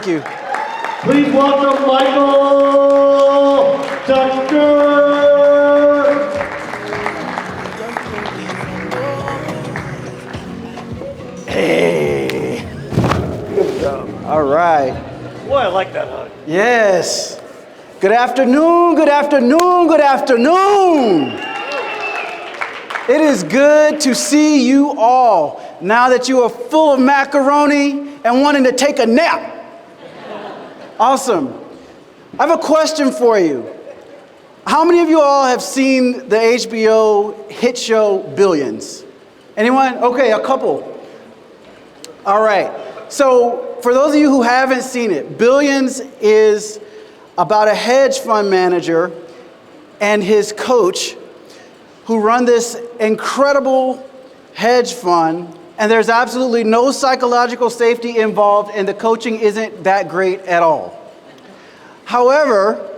Thank you. Please welcome Michael Tucker. Hey. Good job. All right. Boy, I like that hug. Yes. Good afternoon, good afternoon, good afternoon. It is good to see you all now that you are full of macaroni and wanting to take a nap. Awesome. I have a question for you. How many of you all have seen the HBO hit show Billions? Anyone? Okay, a couple. All right. So for those of you who haven't seen it, Billions is about a hedge fund manager and his coach who run this incredible hedge fund, and there's absolutely no psychological safety involved, and the coaching isn't that great at all. However,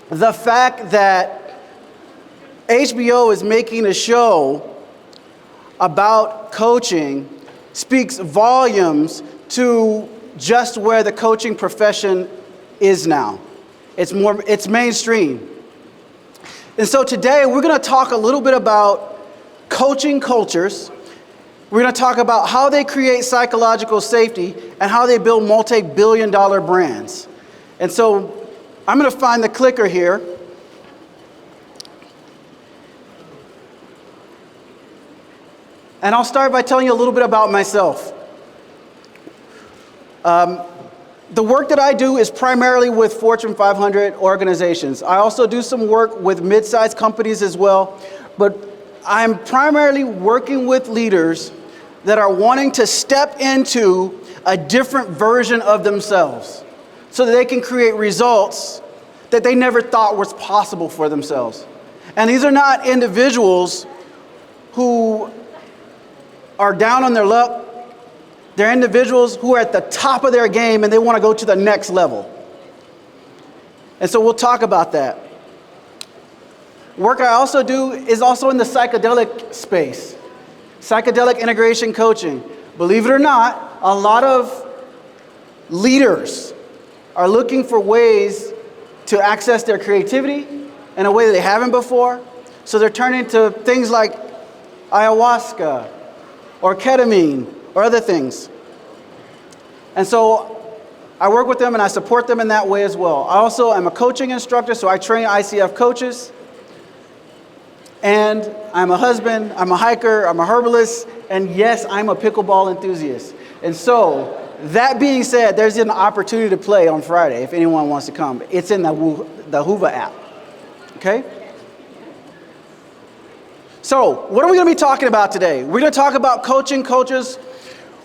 the fact that HBO is making a show about coaching speaks volumes to just where the coaching profession is now. It's mainstream. And so today we're going to talk a little bit about coaching cultures. We're going to talk about how they create psychological safety and how they build multi-billion-dollar brands. And so I'm going to find the clicker here. And I'll start by telling you a little bit about myself. The work that I do is primarily with Fortune 500 organizations. I also do some work with mid-sized companies as well, but I'm primarily working with leaders that are wanting to step into a different version of themselves so that they can create results that they never thought was possible for themselves. And these are not individuals who are down on their luck. They're individuals who are at the top of their game and they want to go to the next level. And so we'll talk about that. Work I also do is also in the psychedelic space. Psychedelic integration coaching. Believe it or not, a lot of leaders are looking for ways to access their creativity in a way that they haven't before. So they're turning to things like ayahuasca or ketamine or other things. And so I work with them and I support them in that way as well. I also am a coaching instructor, so I train ICF coaches. And I'm a husband, I'm a hiker, I'm a herbalist, and yes, I'm a pickleball enthusiast. And so, that being said, there's an opportunity to play on Friday if anyone wants to come. It's in the Whova app, okay? So, what are we going to be talking about today? We're going to talk about coaching cultures.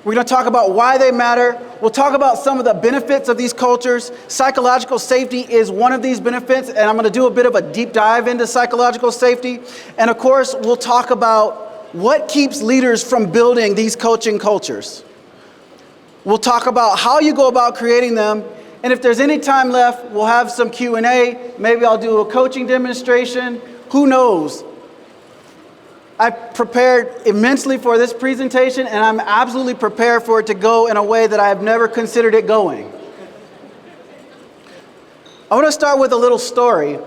We're going to talk about why they matter. We'll talk about some of the benefits of these cultures. Psychological safety is one of these benefits, and I'm going to do a bit of a deep dive into psychological safety. And of course, we'll talk about what keeps leaders from building these coaching cultures. We'll talk about how you go about creating them. And if there's any time left, we'll have some Q&A. Maybe I'll do a coaching demonstration. Who knows? I prepared immensely for this presentation, and I'm absolutely prepared for it to go in a way that I have never considered it going. I want to start with a little story.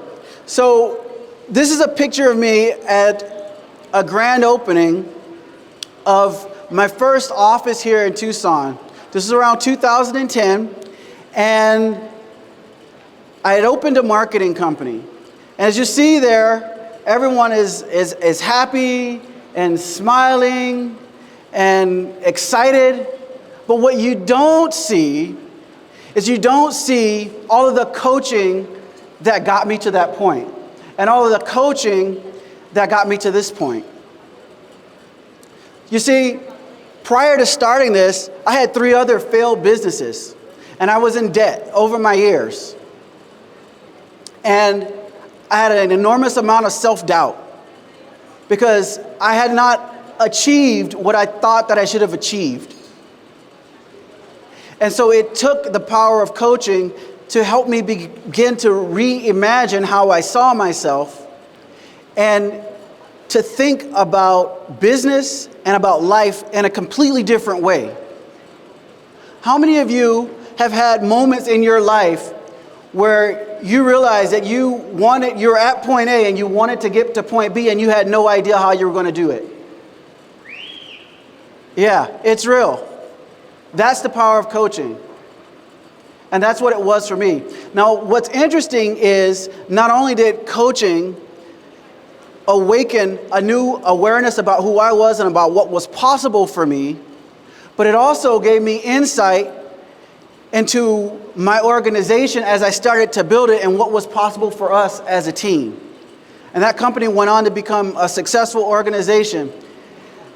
So this is a picture of me at a grand opening of my first office here in Tucson. This is around 2010, and I had opened a marketing company. And as you see there, everyone is happy and smiling and excited. But what you don't see is you don't see all of the coaching that got me to that point and all of the coaching that got me to this point. You see, prior to starting this, I had 3 other failed businesses, and I was in debt over my years. And I had an enormous amount of self-doubt because I had not achieved what I thought that I should have achieved. And so it took the power of coaching to help me begin to reimagine how I saw myself and to think about business and about life in a completely different way. How many of you have had moments in your life where you realize that you're at point A and you wanted to get to point B and you had no idea how you were going to do it? Yeah, it's real. That's the power of coaching. And that's what it was for me. Now, what's interesting is not only did coaching awaken a new awareness about who I was and about what was possible for me, but it also gave me insight into my organization as I started to build it and what was possible for us as a team. And that company went on to become a successful organization.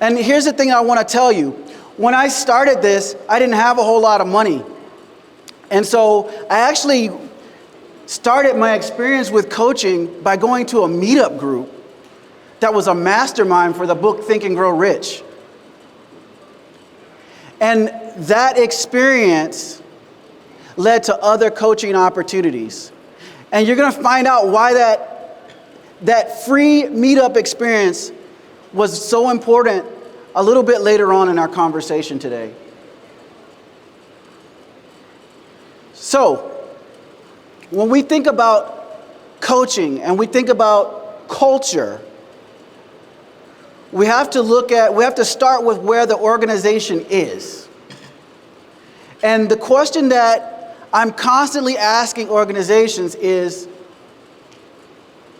And here's the thing I want to tell you. When I started this, I didn't have a whole lot of money. And so I actually started my experience with coaching by going to a meetup group that was a mastermind for the book Think and Grow Rich. And that experience led to other coaching opportunities. And you're going to find out why that free meetup experience was so important a little bit later on in our conversation today. So, when we think about coaching and we think about culture, we have to start with where the organization is. And the question that I'm constantly asking organizations is,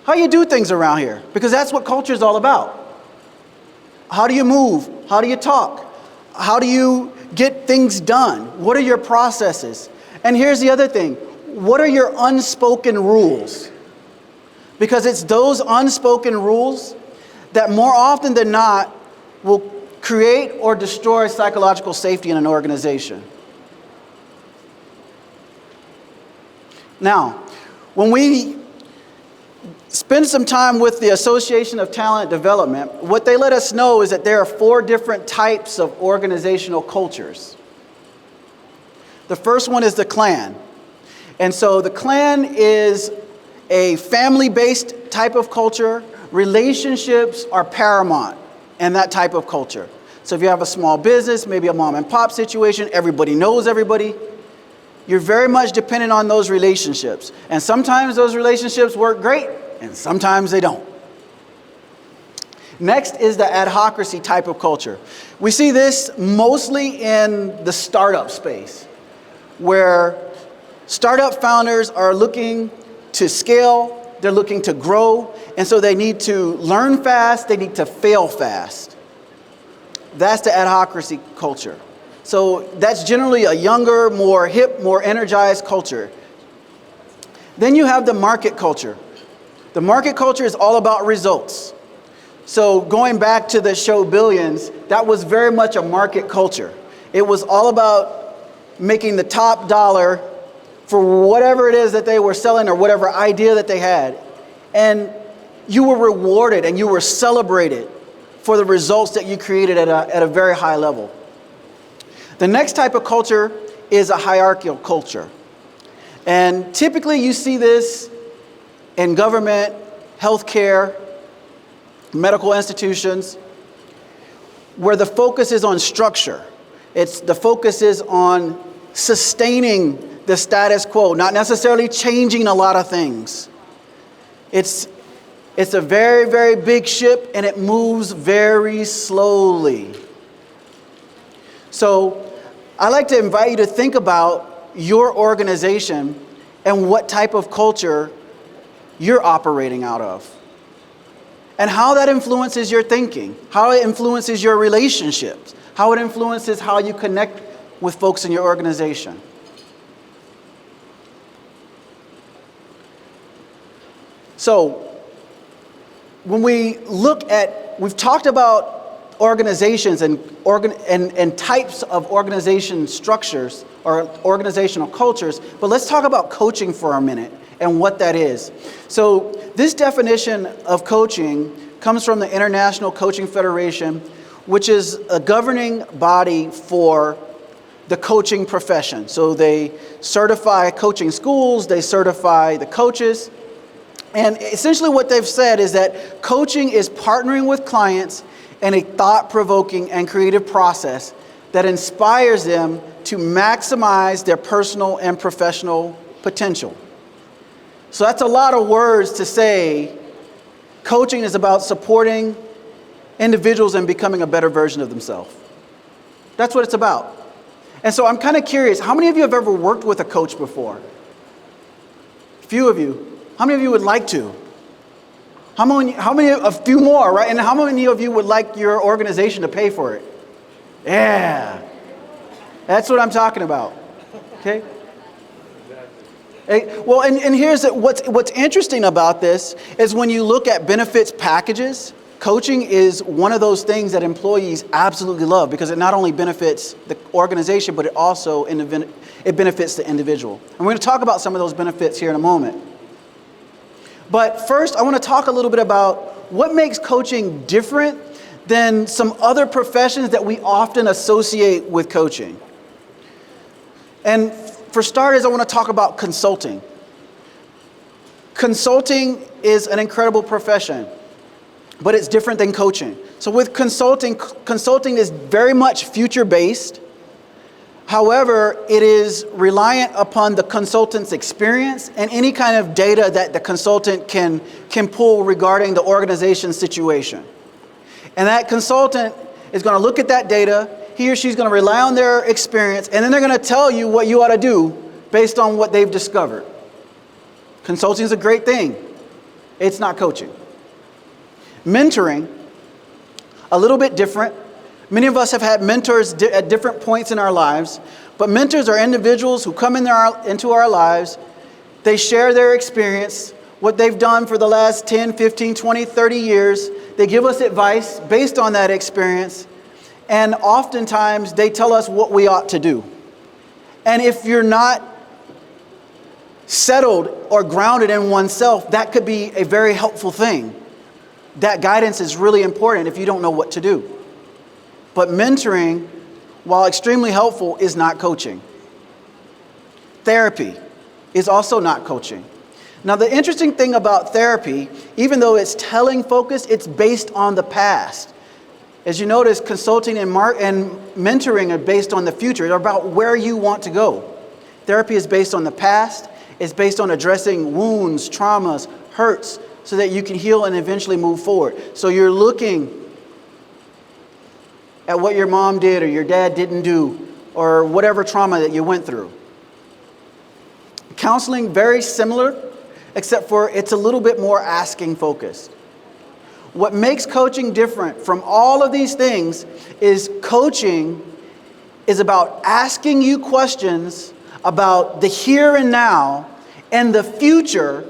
how do you do things around here? Because that's what culture is all about. How do you move? How do you talk? How do you get things done? What are your processes? And here's the other thing. What are your unspoken rules? Because it's those unspoken rules that more often than not will create or destroy psychological safety in an organization. Now, when we spend some time with the Association of Talent Development, what they let us know is that there are 4 different types of organizational cultures. The first one is the clan. And so the clan is a family-based type of culture. Relationships are paramount in that type of culture. So if you have a small business, maybe a mom and pop situation, everybody knows everybody. You're very much dependent on those relationships. And sometimes those relationships work great, and sometimes they don't. Next is the adhocracy type of culture. We see this mostly in the startup space, where startup founders are looking to scale, they're looking to grow, and so they need to learn fast, they need to fail fast. That's the adhocracy culture. So that's generally a younger, more hip, more energized culture. Then you have the market culture. The market culture is all about results. So going back to the show Billions, that was very much a market culture. It was all about making the top dollar for whatever it is that they were selling or whatever idea that they had. And you were rewarded and you were celebrated for the results that you created at a very high level. The next type of culture is a hierarchical culture. And typically you see this in government, healthcare, medical institutions, where the focus is on structure. The focus is on sustaining the status quo, not necessarily changing a lot of things. It's a very, very big ship and it moves very slowly. So I'd like to invite you to think about your organization and what type of culture you're operating out of. And how that influences your thinking, how it influences your relationships, how it influences how you connect with folks in your organization. So, when we look at, we've talked about organizations and types of organization structures or organizational cultures, but let's talk about coaching for a minute and what that is. So this definition of coaching comes from the International Coaching Federation, which is a governing body for the coaching profession. So they certify coaching schools, they certify the coaches. And essentially what they've said is that coaching is partnering with clients in a thought-provoking and creative process that inspires them to maximize their personal and professional potential. So that's a lot of words to say. Coaching is about supporting individuals and becoming a better version of themselves. That's what it's about. And so I'm kind of curious, how many of you have ever worked with a coach before? A few of you. How many of you would like to? How many, a few more, right? And how many of you would like your organization to pay for it? Yeah. That's what I'm talking about. Okay? Well, and here's what's interesting about this is when you look at benefits packages, coaching is one of those things that employees absolutely love because it not only benefits the organization, but it also it benefits the individual. And we're going to talk about some of those benefits here in a moment. But first, I want to talk a little bit about what makes coaching different than some other professions that we often associate with coaching. And for starters, I want to talk about consulting. Consulting is an incredible profession, but it's different than coaching. So with consulting is very much future-based. However, it is reliant upon the consultant's experience and any kind of data that the consultant can pull regarding the organization's situation. And that consultant is going to look at that data. He or she's going to rely on their experience, and then they're going to tell you what you ought to do based on what they've discovered. Consulting is a great thing. It's not coaching. Mentoring, a little bit different. Many of us have had mentors at different points in our lives, but mentors are individuals who come into our lives. They share their experience, what they've done for the last 10, 15, 20, 30 years. They give us advice based on that experience. And oftentimes, they tell us what we ought to do. And if you're not settled or grounded in oneself, that could be a very helpful thing. That guidance is really important if you don't know what to do. But mentoring, while extremely helpful, is not coaching. Therapy is also not coaching. Now, the interesting thing about therapy, even though it's telling focused, it's based on the past. As you notice, consulting and mentoring are based on the future. They're about where you want to go. Therapy is based on the past. It's based on addressing wounds, traumas, hurts, so that you can heal and eventually move forward. So you're looking at what your mom did or your dad didn't do, or whatever trauma that you went through. Counseling, very similar, except for it's a little bit more asking focused. What makes coaching different from all of these things is coaching is about asking you questions about the here and now and the future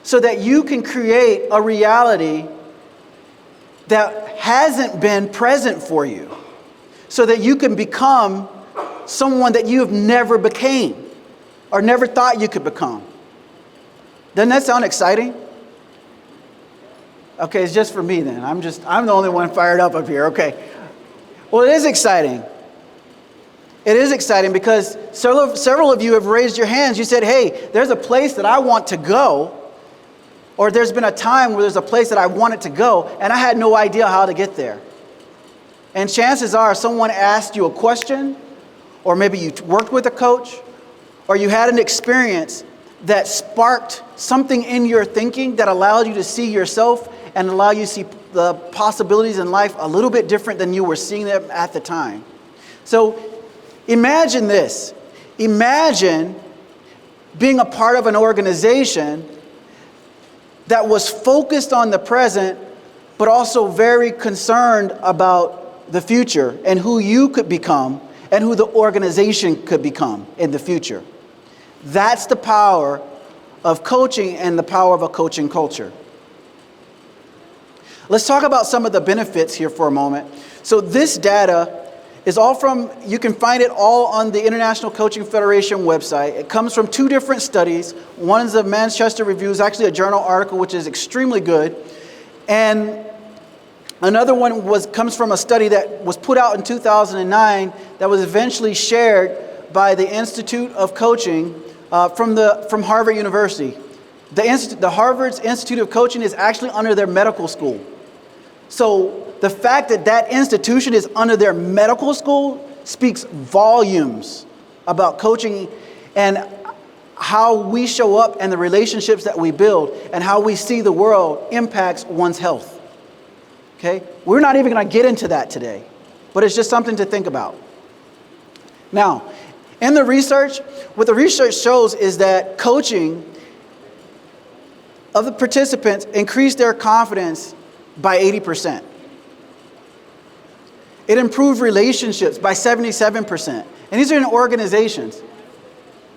so that you can create a reality that hasn't been present for you, so that you can become someone that you have never became or never thought you could become. Doesn't that sound exciting? Okay, it's just for me then. I'm the only one fired up here. Okay. Well, it is exciting. It is exciting because several of you have raised your hands. You said, hey, there's a place that I want to go, or there's been a time where there's a place that I wanted to go, and I had no idea how to get there. And chances are someone asked you a question, or maybe you worked with a coach, or you had an experience that sparked something in your thinking that allowed you to see yourself and allow you to see the possibilities in life a little bit different than you were seeing them at the time. So imagine this. Imagine being a part of an organization that was focused on the present, but also very concerned about the future and who you could become and who the organization could become in the future. That's the power of coaching and the power of a coaching culture. Let's talk about some of the benefits here for a moment. So this data is all from, you can find it all on the International Coaching Federation website. It comes from two different studies. One is the Manchester Review, it's actually a journal article, which is extremely good. And another one comes from a study that was put out in 2009 that was eventually shared by the Institute of Coaching from Harvard University. The Harvard's Institute of Coaching is actually under their medical school. So the fact that that institution is under their medical school speaks volumes about coaching and how we show up and the relationships that we build and how we see the world impacts one's health. Okay? We're not even going to get into that today, but it's just something to think about. Now, in the research, what the research shows is that coaching of the participants increased their confidence by 80%. It improved relationships by 77%. And these are in organizations.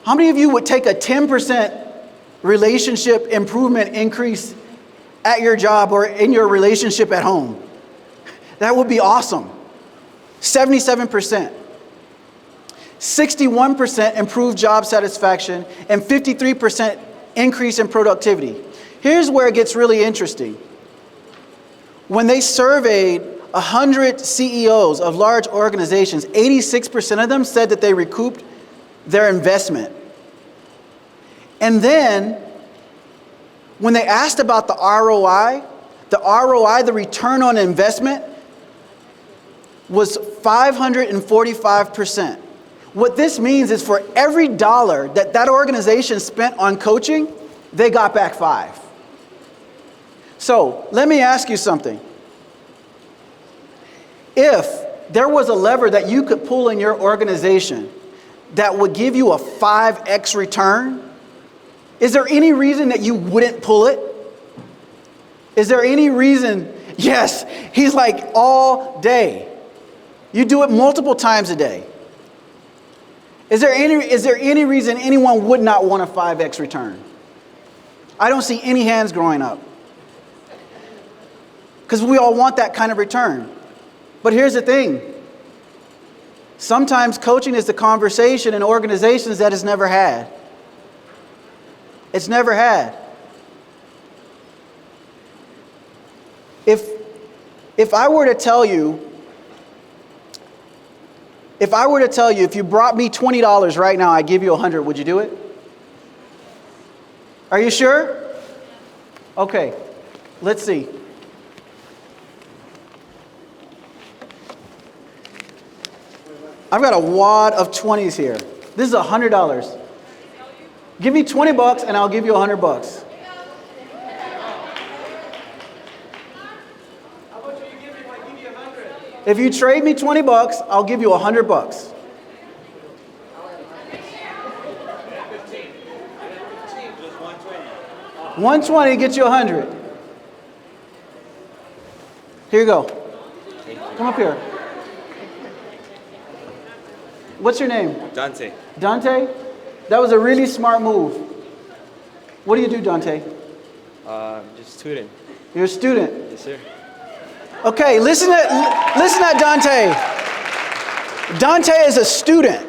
How many of you would take a 10% relationship improvement increase at your job or in your relationship at home? That would be awesome. 77%. 61% improved job satisfaction and 53% increase in productivity. Here's where it gets really interesting. When they surveyed 100 CEOs of large organizations, 86% of them said that they recouped their investment. And then, when they asked about the ROI, the return on investment, was 545%. What this means is for every dollar that organization spent on coaching, they got back 5. So, let me ask you something. If there was a lever that you could pull in your organization that would give you a 5x return, is there any reason that you wouldn't pull it? Is there any reason? Yes, he's like all day. You do it multiple times a day. Is there any reason anyone would not want a 5x return? I don't see any hands growing up. Because we all want that kind of return. But here's the thing. Sometimes coaching is the conversation in organizations that it's never had. It's never had. If I were to tell you, if you brought me $20 right now, I give you $100, would you do it? Are you sure? Okay, let's see. I've got a wad of 20s here. This is $100. Give me $20 and I'll give you $100. How much will you give me if I give you 100? If you trade me $20, I'll give you $100. 120 gets you 100. Here you go. Come up here. What's your name? Dante. Dante? That was a really smart move. What do you do, Dante? Just student. You're a student. Yes, sir. Okay, listen to Dante. Dante is a student.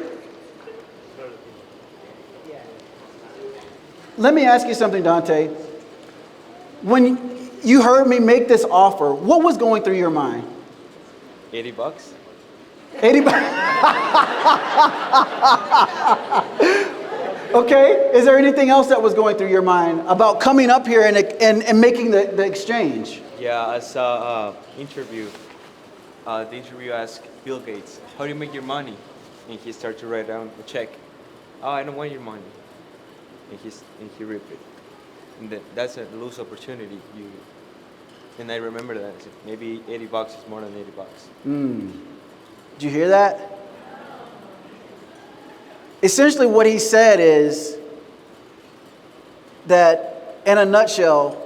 Let me ask you something, Dante. When you heard me make this offer, what was going through your mind? $80. 80 bucks. Okay, is there anything else that was going through your mind about coming up here and making the exchange? Yeah, I saw interview. The interview asked Bill Gates, "How do you make your money?" And he started to write down a check. "Oh, I don't want your money." And he ripped it. And that's a lose opportunity. And I remember that. I said, maybe $80 is more than $80. Did you hear that? Essentially what he said is that, in a nutshell,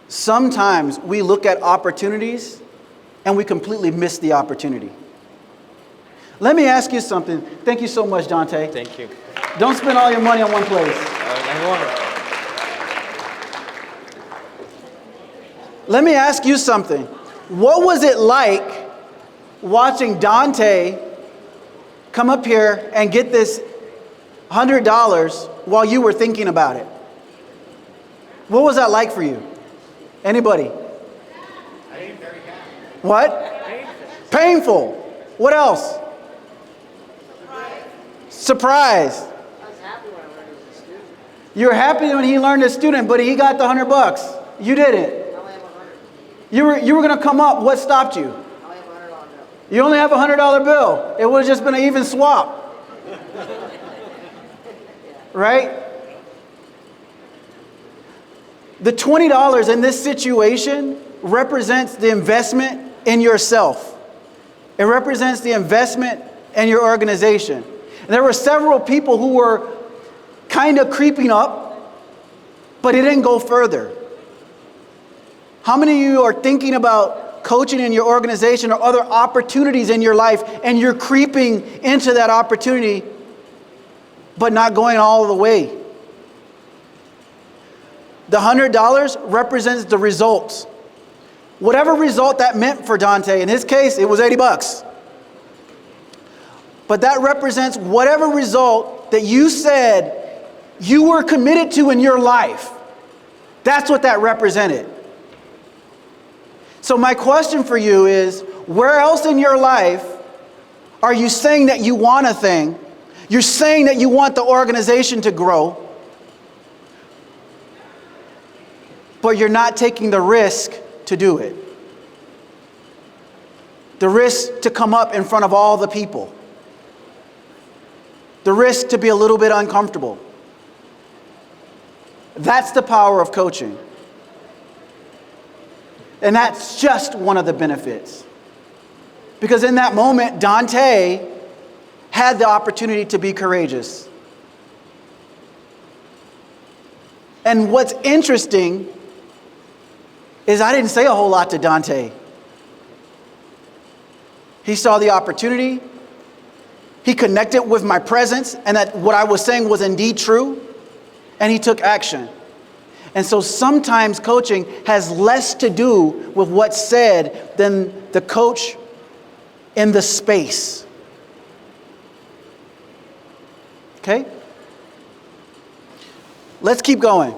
sometimes we look at opportunities and we completely miss the opportunity. Let me ask you something. Thank you so much, Dante. Thank you. Don't spend all your money on one place. I want it. Let me ask you something. What was it like watching Dante come up here and get this $100 while you were thinking about it? What was that like for you? Anybody? What? Painful. What else? Surprised. You were happy when he learned as a student, but he got the $100. You didn't. You were going to come up. What stopped you? You only have a $100 bill. It would have just been an even swap. Right? The $20 in this situation represents the investment in yourself. It represents the investment in your organization. And there were several people who were kind of creeping up, but it didn't go further. How many of you are thinking about coaching in your organization or other opportunities in your life, and you're creeping into that opportunity, but not going all the way? The $100 represents the results. Whatever result that meant for Dante, in his case, it was $80. But that represents whatever result that you said you were committed to in your life. That's what that represented. So my question for you is, where else in your life are you saying that you want a thing? You're saying that you want the organization to grow, but you're not taking the risk to do it. The risk to come up in front of all the people. The risk to be a little bit uncomfortable. That's the power of coaching. And that's just one of the benefits. Because in that moment, Dante had the opportunity to be courageous. And what's interesting is I didn't say a whole lot to Dante. He saw the opportunity. He connected with my presence and that what I was saying was indeed true. And he took action. And so sometimes coaching has less to do with what's said than the coach in the space. Okay? Let's keep going.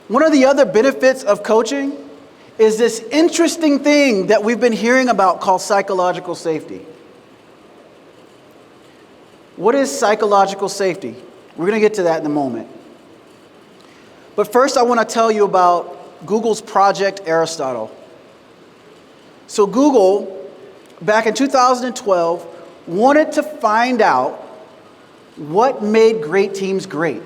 One of the other benefits of coaching is this interesting thing that we've been hearing about called psychological safety. What is psychological safety? We're going to get to that in a moment. But first, I want to tell you about Google's Project Aristotle. So Google, back in 2012, wanted to find out what made great teams great.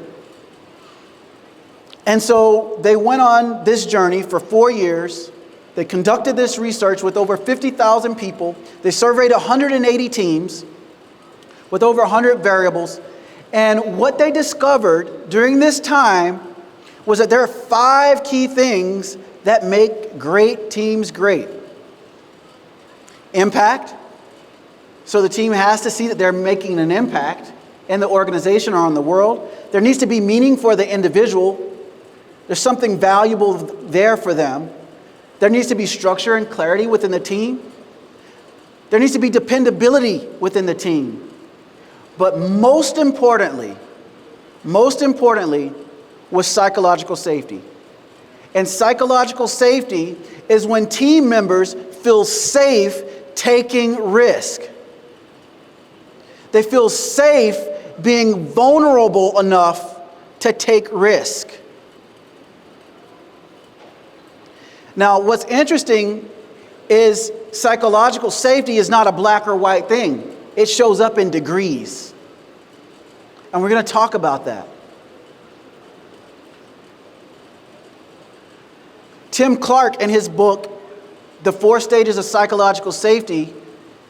And so they went on this journey for 4 years. They conducted this research with over 50,000 people. They surveyed 180 teams with over 100 variables. And what they discovered during this time was that there are 5 key things that make great teams great. Impact. So the team has to see that they're making an impact in the organization or on the world. There needs to be meaning for the individual. There's something valuable there for them. There needs to be structure and clarity within the team. There needs to be dependability within the team. But most importantly was psychological safety. And psychological safety is when team members feel safe taking risk. They feel safe being vulnerable enough to take risk. Now, what's interesting is psychological safety is not a black or white thing. It shows up in degrees. And we're going to talk about that. Tim Clark, in his book, The 4 Stages of Psychological Safety,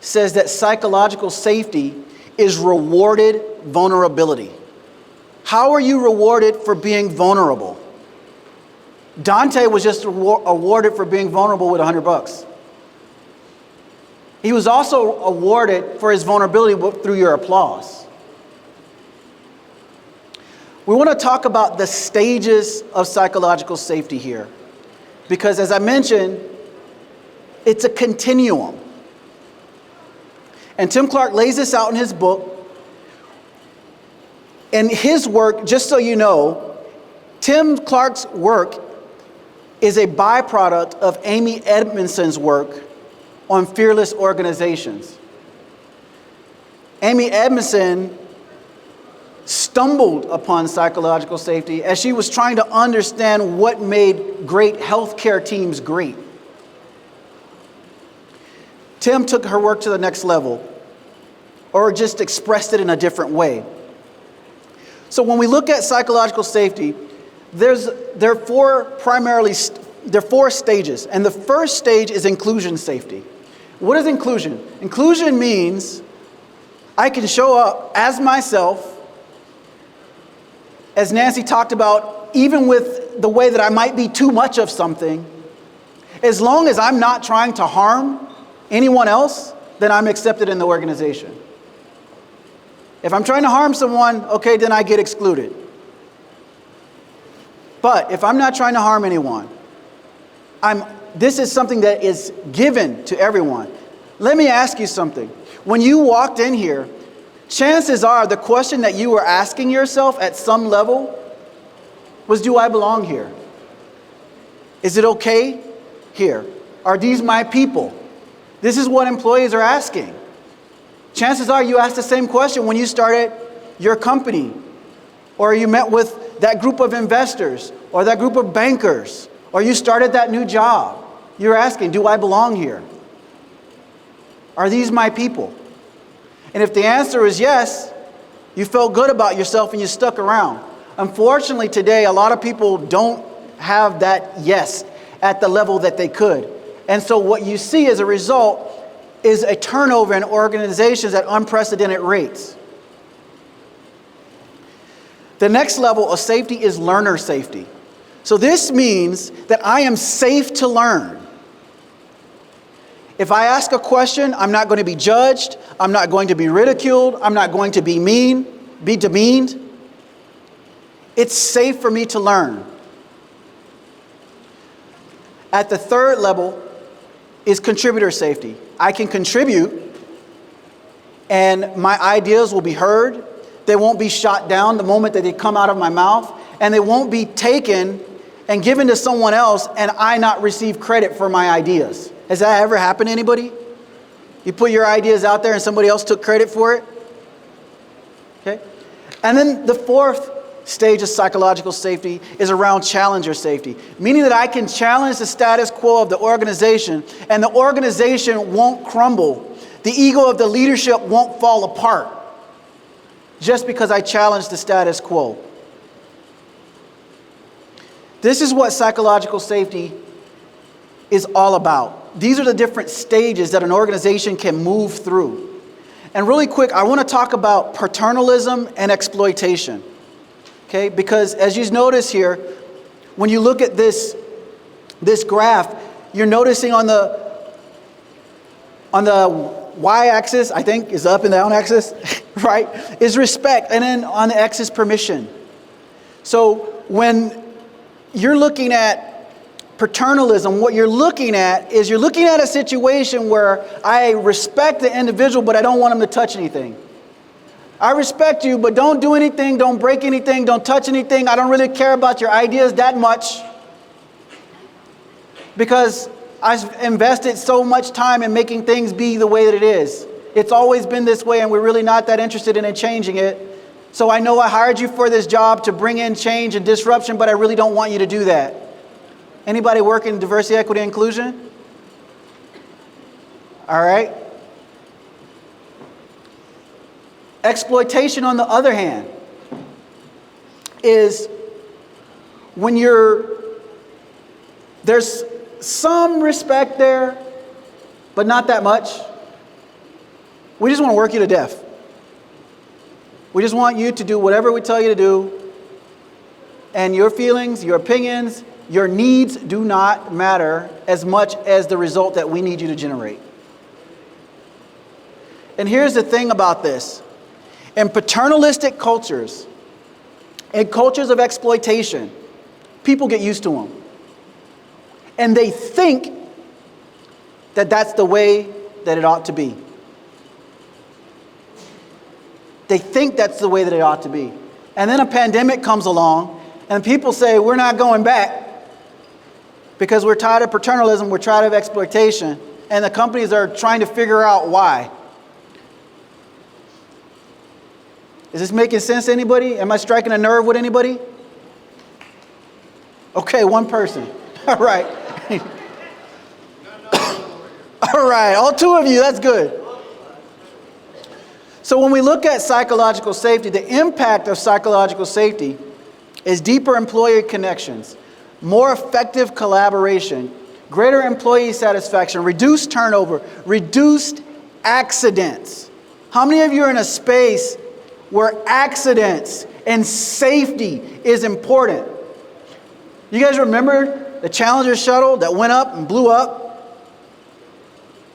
says that psychological safety is rewarded vulnerability. How are you rewarded for being vulnerable? Dante was just awarded for being vulnerable with $100. He was also awarded for his vulnerability through your applause. We want to talk about the stages of psychological safety here. Because as I mentioned, it's a continuum. And Tim Clark lays this out in his book. And his work, just so you know, Tim Clark's work is a byproduct of Amy Edmondson's work on fearless organizations. Amy Edmondson stumbled upon psychological safety as she was trying to understand what made great healthcare teams great. Tim took her work to the next level, or just expressed it in a different way. So when we look at psychological safety, there are four stages, and the first stage is inclusion safety. What is inclusion? Inclusion means I can show up as myself, as Nancy talked about, even with the way that I might be too much of something. As long as I'm not trying to harm anyone else, then I'm accepted in the organization. If I'm trying to harm someone, okay, then I get excluded. But if I'm not trying to harm anyone, this is something that is given to everyone. Let me ask you something. When you walked in here, chances are the question that you were asking yourself at some level was, do I belong here? Is it okay here? Are these my people? This is what employees are asking. Chances are you asked the same question when you started your company, or you met with that group of investors, or that group of bankers, or you started that new job. You're asking, do I belong here? Are these my people? And if the answer is yes, you felt good about yourself and you stuck around. Unfortunately, today, a lot of people don't have that yes at the level that they could. And so what you see as a result is a turnover in organizations at unprecedented rates. The next level of safety is learner safety. So this means that I am safe to learn. If I ask a question, I'm not going to be judged. I'm not going to be ridiculed. I'm not going to be demeaned. It's safe for me to learn. At the third level is contributor safety. I can contribute, and my ideas will be heard. They won't be shot down the moment that they come out of my mouth, and they won't be taken and given to someone else and I not receive credit for my ideas. Has that ever happened to anybody? You put your ideas out there and somebody else took credit for it? Okay. And then the fourth stage of psychological safety is around challenger safety, meaning that I can challenge the status quo of the organization and the organization won't crumble. The ego of the leadership won't fall apart just because I challenge the status quo. This is what psychological safety is all about. These are the different stages that an organization can move through. And really quick, I want to talk about paternalism and exploitation. Okay, because as you notice here, when you look at this graph, you're noticing on the y-axis, I think, is the up and down axis, right, is respect, and then on the x is permission. So when you're looking at paternalism, what you're looking at is you're looking at a situation where I respect the individual, but I don't want him to touch anything. I respect you, but don't do anything, don't break anything, don't touch anything. I don't really care about your ideas that much because I've invested so much time in making things be the way that it is. It's always been this way and we're really not that interested in changing it. So I know I hired you for this job to bring in change and disruption, but I really don't want you to do that. Anybody work in diversity, equity, inclusion? All right. Exploitation, on the other hand, is when there's some respect there, but not that much. We just want to work you to death. We just want you to do whatever we tell you to do, and your feelings, your opinions, your needs do not matter as much as the result that we need you to generate. And here's the thing about this. In paternalistic cultures, in cultures of exploitation, people get used to them. And they think that that's the way that it ought to be. They think that's the way that it ought to be. And then a pandemic comes along, and people say, we're not going back because we're tired of paternalism, we're tired of exploitation, and the companies are trying to figure out why. Is this making sense to anybody? Am I striking a nerve with anybody? Okay, one person. All right. All right, all two of you, that's good. So when we look at psychological safety, the impact of psychological safety is deeper employee connections, more effective collaboration, greater employee satisfaction, reduced turnover, reduced accidents. How many of you are in a space where accidents and safety is important? You guys remember the Challenger shuttle that went up and blew up?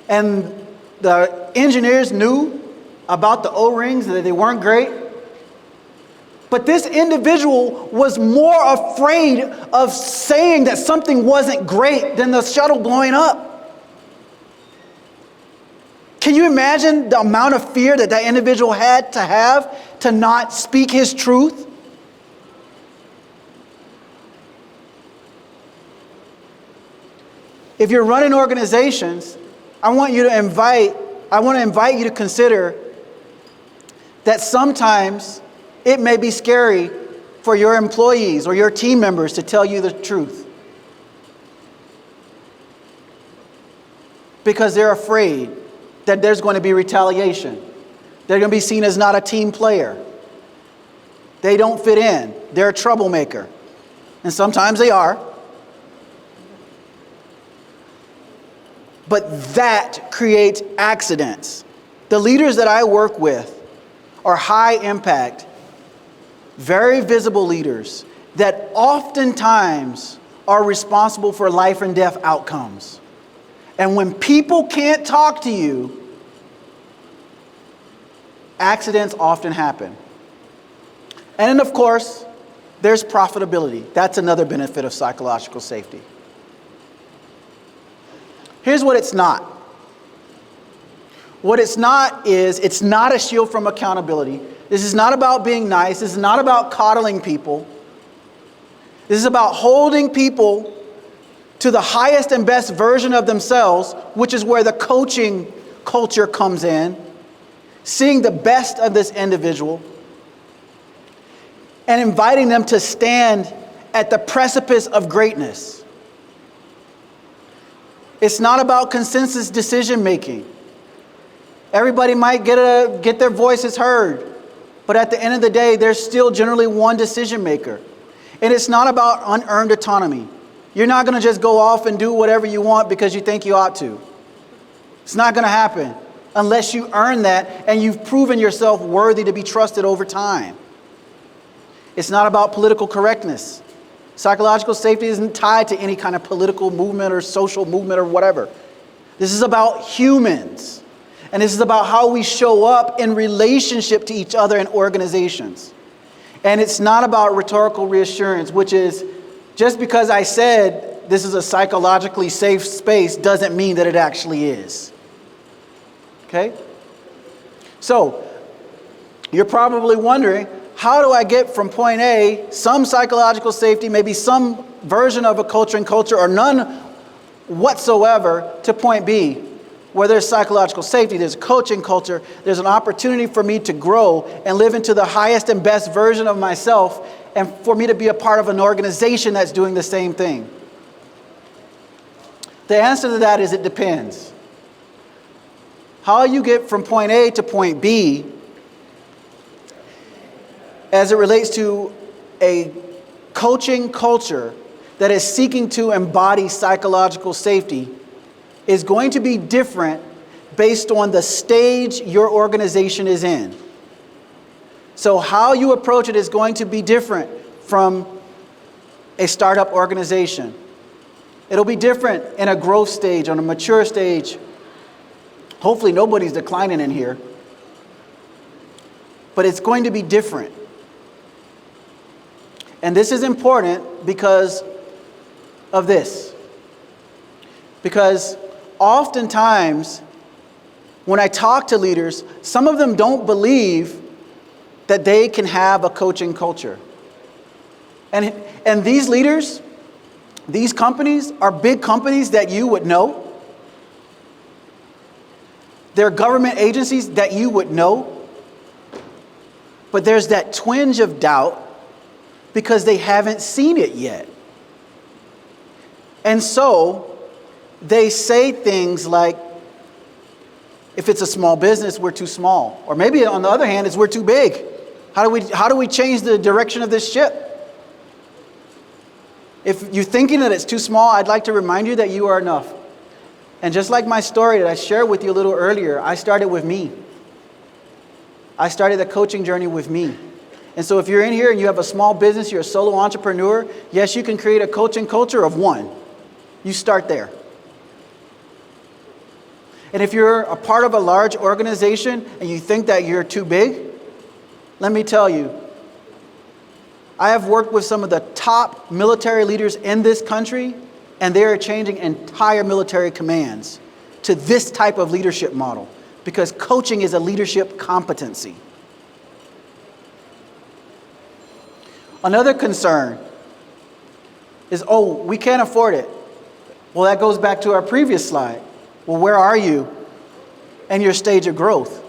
And the engineers knew about the O-rings, that they weren't great. But this individual was more afraid of saying that something wasn't great than the shuttle blowing up. Can you imagine the amount of fear that that individual had to have to not speak his truth? If you're running organizations, I want to invite you to consider that sometimes it may be scary for your employees or your team members to tell you the truth, because they're afraid that there's going to be retaliation. They're going to be seen as not a team player. They don't fit in. They're a troublemaker. And sometimes they are. But that creates accidents. The leaders that I work with are high impact, very visible leaders that oftentimes are responsible for life and death outcomes. And when people can't talk to you, accidents often happen. And then, of course, there's profitability. That's another benefit of psychological safety. Here's what it's not. What it's not is, it's not a shield from accountability. This is not about being nice. This is not about coddling people. This is about holding people to the highest and best version of themselves, which is where the coaching culture comes in. Seeing the best of this individual and inviting them to stand at the precipice of greatness. It's not about consensus decision making. Everybody might get their voices heard, but at the end of the day, there's still generally one decision maker. And it's not about unearned autonomy. You're not going to just go off and do whatever you want because you think you ought to. It's not going to happen unless you earn that and you've proven yourself worthy to be trusted over time. It's not about political correctness. Psychological safety isn't tied to any kind of political movement or social movement or whatever. This is about humans. And this is about how we show up in relationship to each other in organizations. And it's not about rhetorical reassurance, which is just because I said this is a psychologically safe space doesn't mean that it actually is. Okay? So, you're probably wondering, how do I get from point A, some psychological safety, maybe some version of a culture or none whatsoever, to point B, where there's psychological safety, there's a coaching culture, there's an opportunity for me to grow and live into the highest and best version of myself, and for me to be a part of an organization that's doing the same thing? The answer to that is it depends. How you get from point A to point B as it relates to a coaching culture that is seeking to embody psychological safety is going to be different based on the stage your organization is in. So how you approach it is going to be different from a startup organization. It'll be different in a growth stage, on a mature stage. Hopefully nobody's declining in here. But it's going to be different. And this is important because of this. Because oftentimes, when I talk to leaders, some of them don't believe that they can have a coaching culture. And these leaders, these companies are big companies that you would know. They're government agencies that you would know. but there's that twinge of doubt because they haven't seen it yet. And so they say things like, if it's a small business, we're too small. Or maybe on the other hand, it's we're too big. How do we change the direction of this ship? If you're thinking that it's too small, I'd like to remind you that you are enough. And just like my story that I shared with you a little earlier, I started with me. I started the coaching journey with me. And so if you're in here and you have a small business, you're a solo entrepreneur, yes, you can create a coaching culture of one. You start there. And if you're a part of a large organization and you think that you're too big, let me tell you, I have worked with some of the top military leaders in this country, and they are changing entire military commands to this type of leadership model because coaching is a leadership competency. Another concern is, we can't afford it. Well, that goes back to our previous slide. Well, where are you in your stage of growth?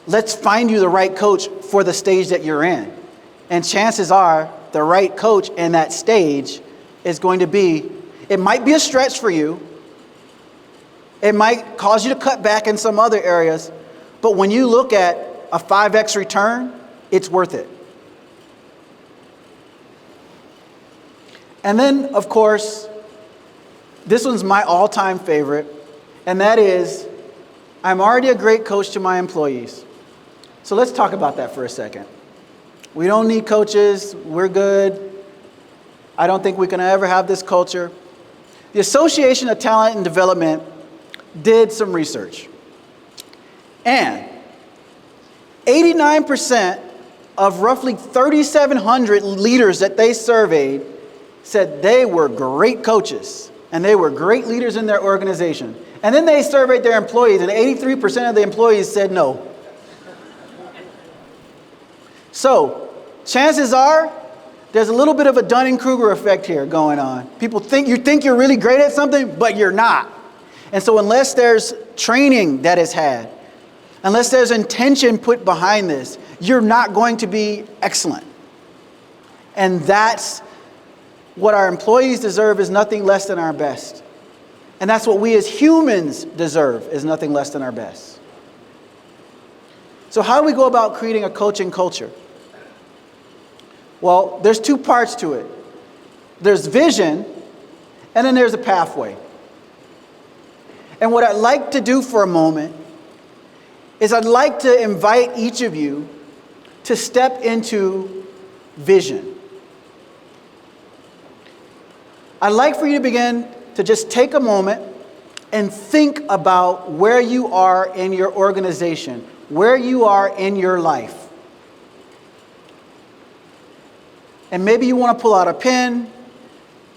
Let's find you the right coach for the stage that you're in. And chances are the right coach in that stage is going to be, it might be a stretch for you. It might cause you to cut back in some other areas. But when you look at a 5x return, it's worth it. And then, of course, this one's my all-time favorite, and that is, I'm already a great coach to my employees. So let's talk about that for a second. We don't need coaches. We're good. I don't think we can ever have this culture. The Association of Talent and Development did some research. And 89% of roughly 3,700 leaders that they surveyed said they were great coaches and they were great leaders in their organization. And then they surveyed their employees, and 83% of the employees said no. So, chances are, there's a little bit of a Dunning-Kruger effect here going on. People think you're really great at something, but you're not. And so unless there's training that is had, unless there's intention put behind this, you're not going to be excellent. And that's what our employees deserve, is nothing less than our best. And that's what we as humans deserve, is nothing less than our best. So how do we go about creating a coaching culture? Well, there's two parts to it. There's vision, and then there's a pathway. And what I'd like to do for a moment is I'd like to invite each of you to step into vision. I'd like for you to begin to just take a moment and think about where you are in your organization, where you are in your life. And maybe you want to pull out a pen.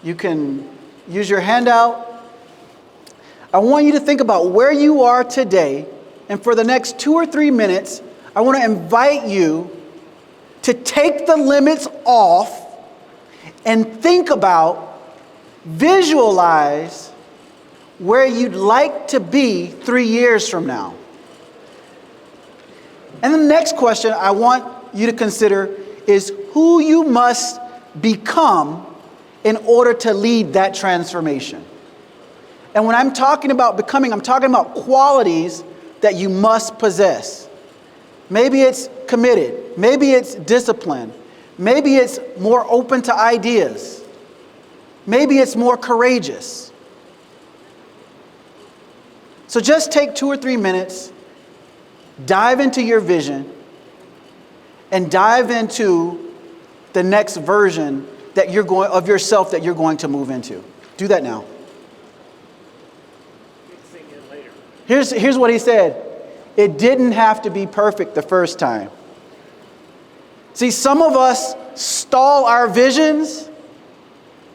You can use your handout. I want you to think about where you are today. And for the next 2 or 3 minutes, I want to invite you to take the limits off and think about, visualize where you'd like to be 3 years from now. And the next question I want you to consider is who you must become in order to lead that transformation. And when I'm talking about becoming, I'm talking about qualities that you must possess. Maybe it's committed. Maybe it's disciplined. Maybe it's more open to ideas. Maybe it's more courageous. So just take 2 or 3 minutes, dive into your vision, and dive into the next version that of yourself that you're going to move into. Do that now. Here's what he said. It didn't have to be perfect the first time. See, some of us stall our visions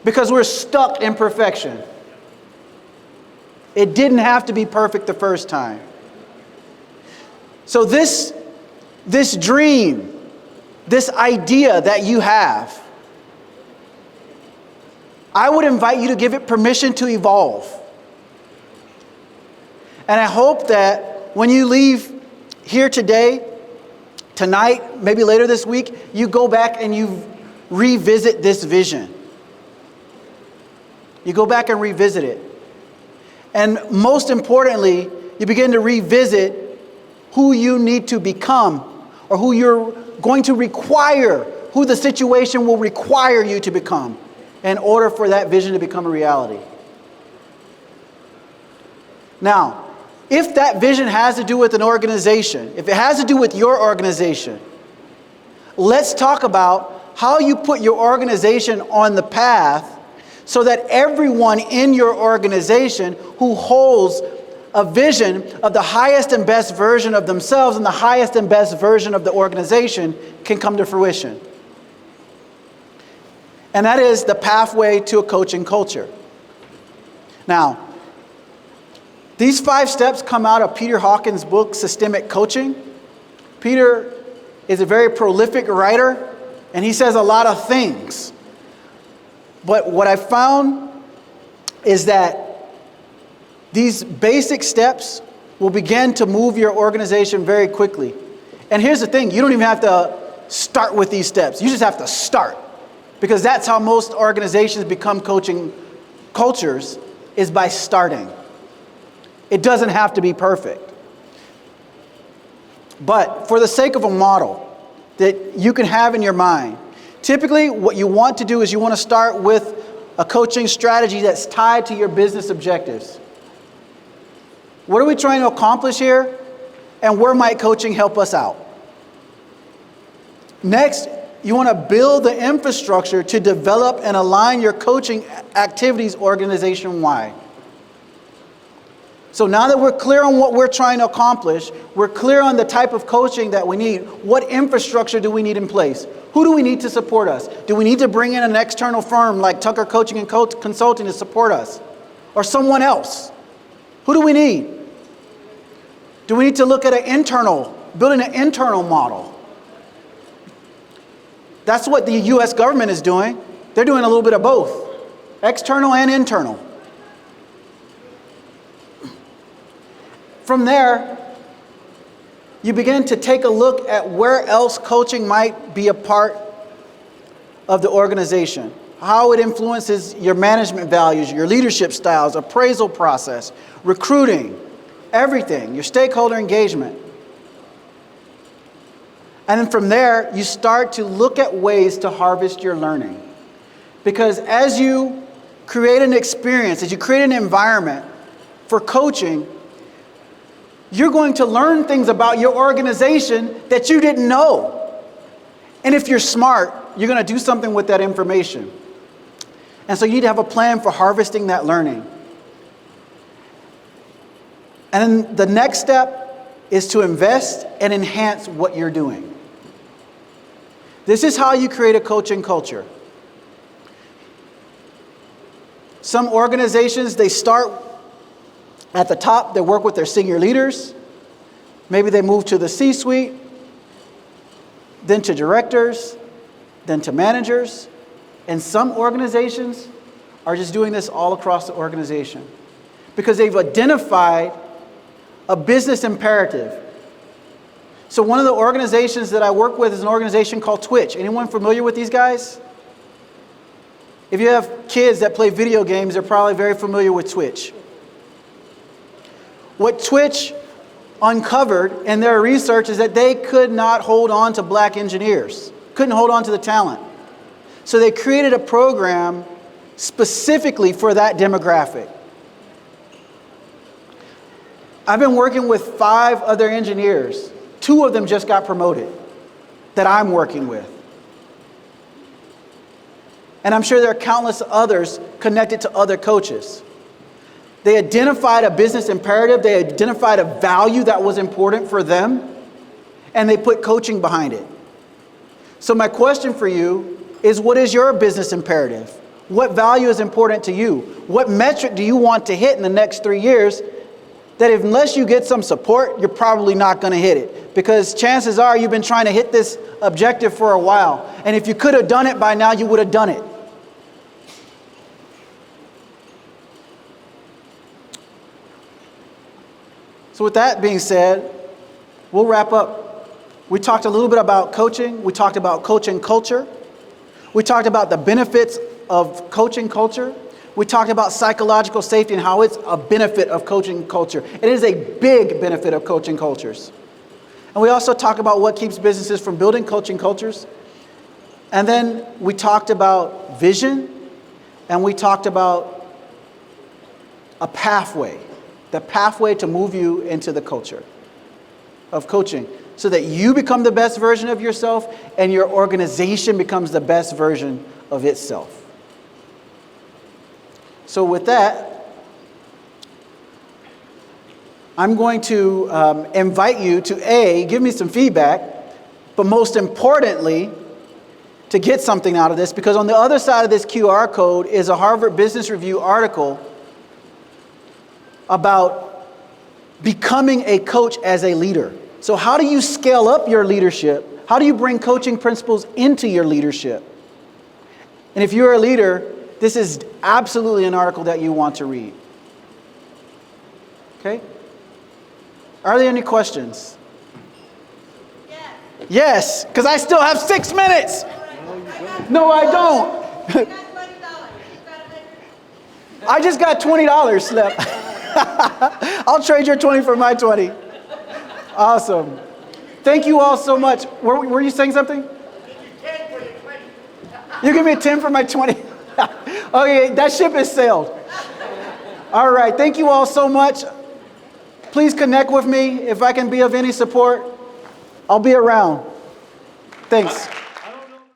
because we're stuck in perfection. It didn't have to be perfect the first time. So this dream, this idea that you have, I would invite you to give it permission to evolve. And I hope that when you leave here today, tonight, maybe later this week, you go back and you revisit this vision. You go back and revisit it. And most importantly, you begin to revisit who you need to become, or who you're going to require, who the situation will require you to become in order for that vision to become a reality. Now, if that vision has to do with an organization, if it has to do with your organization, let's talk about how you put your organization on the path so that everyone in your organization who holds a vision of the highest and best version of themselves and the highest and best version of the organization can come to fruition. And that is the pathway to a coaching culture. Now, these 5 steps come out of Peter Hawkins' book, Systemic Coaching. Peter is a very prolific writer, and he says a lot of things. But what I found is that these basic steps will begin to move your organization very quickly. And here's the thing, you don't even have to start with these steps. You just have to start. Because that's how most organizations become coaching cultures, is by starting. It doesn't have to be perfect. But for the sake of a model that you can have in your mind, typically what you want to do is you want to start with a coaching strategy that's tied to your business objectives. What are we trying to accomplish here? And where might coaching help us out? Next, you want to build the infrastructure to develop and align your coaching activities organization-wide. So now that we're clear on what we're trying to accomplish, we're clear on the type of coaching that we need. What infrastructure do we need in place? Who do we need to support us? Do we need to bring in an external firm like Tucker Coaching and Consulting to support us? Or someone else? Who do we need? Do we need to look at building an internal model? That's what the U.S. government is doing. They're doing a little bit of both, external and internal. From there, you begin to take a look at where else coaching might be a part of the organization, how it influences your management values, your leadership styles, appraisal process, recruiting, everything, your stakeholder engagement. And then from there, you start to look at ways to harvest your learning. Because as you create an experience, as you create an environment for coaching, you're going to learn things about your organization that you didn't know. And if you're smart, you're going to do something with that information. And so you need to have a plan for harvesting that learning. And then the next step is to invest and enhance what you're doing. This is how you create a coaching culture. Some organizations, they start at the top, they work with their senior leaders. Maybe they move to the C-suite, then to directors, then to managers. And some organizations are just doing this all across the organization because they've identified a business imperative. So one of the organizations that I work with is an organization called Twitch. Anyone familiar with these guys? If you have kids that play video games, they're probably very familiar with Twitch. What Twitch uncovered in their research is that they could not hold on to black engineers, couldn't hold on to the talent. So they created a program specifically for that demographic. I've been working with 5 other engineers. 2 of them just got promoted that I'm working with. And I'm sure there are countless others connected to other coaches. They identified a business imperative, they identified a value that was important for them, and they put coaching behind it. So my question for you is, what is your business imperative? What value is important to you? What metric do you want to hit in the next 3 years that unless you get some support, you're probably not going to hit it? Because chances are you've been trying to hit this objective for a while. And if you could have done it by now, you would have done it. So with that being said, we'll wrap up We talked a little bit about coaching. We talked about coaching culture. We talked about the benefits of coaching culture. We talked about psychological safety and how it's a benefit of coaching culture. It is a big benefit of coaching cultures. And we also talked about what keeps businesses from building coaching cultures. And then we talked about vision, and we talked about a pathway, the pathway to move you into the culture of coaching, so that you become the best version of yourself and your organization becomes the best version of itself. So with that, I'm going to invite you to give me some feedback, but most importantly, to get something out of this, because on the other side of this QR code is a Harvard Business Review article about becoming a coach as a leader. So how do you scale up your leadership? How do you bring coaching principles into your leadership? And if you're a leader, this is absolutely an article that you want to read. Okay? Are there any questions? Yes. Yes, because I still have 6 minutes. No, I don't. You got $20. You got $100. I just got $20 Slip. I'll trade your 20 for my 20. Awesome. Thank you all so much. Were you saying something? You give me a 10 for my 20? Okay, that ship has sailed. All right, thank you all so much. Please connect with me if I can be of any support. I'll be around. Thanks.